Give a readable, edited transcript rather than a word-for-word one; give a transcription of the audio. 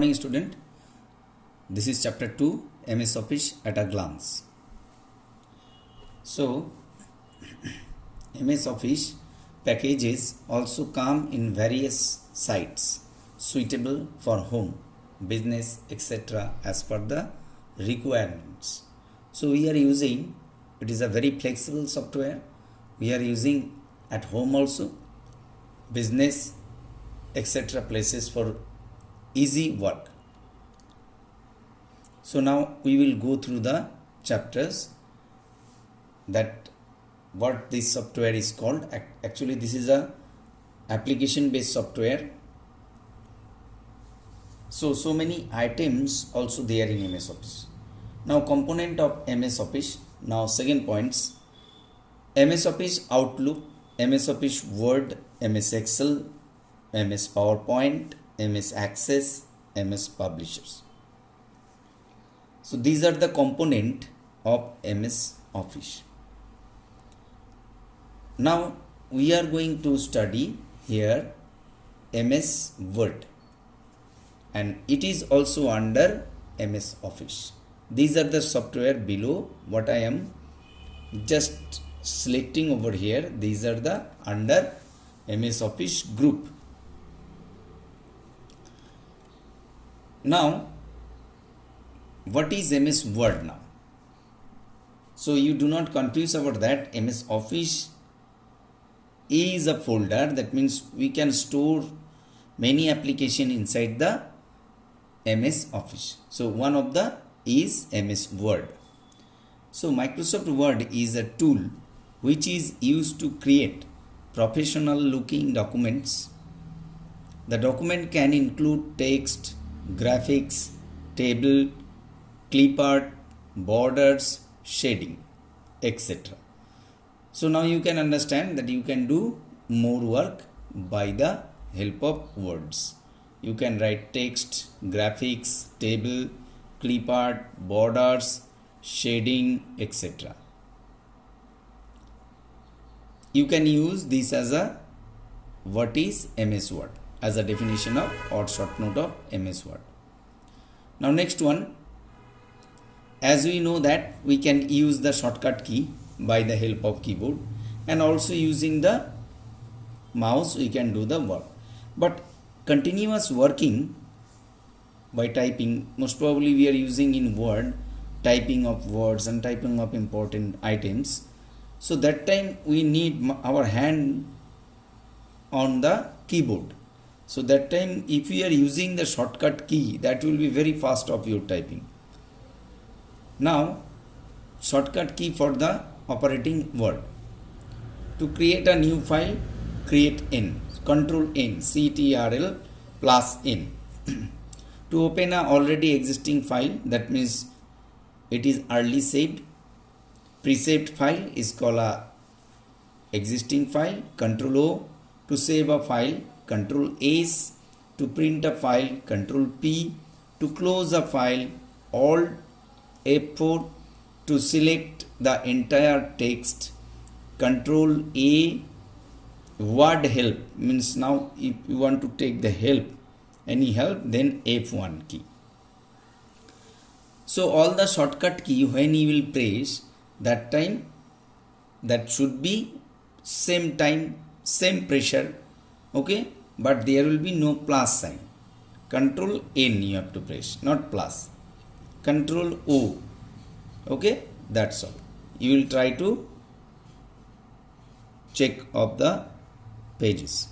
Morning student, this is chapter 2 MS Office at a glance. So MS Office packages also come in various sites suitable for home, business, etc. as per the requirements. So we are using, it is a very flexible software. We are using at home also, business, etc. places for easy work. So now we will go through the chapters that what this software is called. Actually this is a application based software. So many items also there in MS Office. Now component of MS Office. Now second points, MS Office Outlook, MS Office Word, MS Excel, MS PowerPoint, MS Access, MS Publishers. So these are the component of MS Office. Now we are going to study here MS Word, and it is also under MS Office. These are the software below what I am just selecting over here. These are the under MS Office group. Now, what is MS Word now? So you do not confuse about that. MS Office is a folder. That means we can store many applications inside the MS Office. So one of the is MS Word. So Microsoft Word is a tool which is used to create professional looking documents. The document can include text, graphics, table, clipart, borders, shading, etc. So now you can understand that you can do more work by the help of words. You can write text, graphics, table, clipart, borders, shading, etc. You can use this as a what is MS Word, as a definition of or short note of MS Word. Now next one, as we know that we can use the shortcut key by the help of keyboard, and also using the mouse we can do the work. But continuous working by typing, most probably we are using in Word typing of words and typing of important items. So that time we need our hand on the keyboard. So that time if we are using the shortcut key, that will be very fast of your typing. Now shortcut key for the operating Word. To create a new file, create N, Control N, CTRL plus N. To open a already existing file, that means it is early saved. Pre-saved file is called a existing file, Control O. To save a file, Control S. To print a file, Control P. To close a file, Alt F4. To select the entire text, Control A. Word help means now if you want to take the help, any help, then F1 key. So all the shortcut key when you will press, that time that should be same time, same pressure, okay, but there will be no plus sign. Control N you have to press, not plus. Control O, okay, that's all. You will try to check of the pages.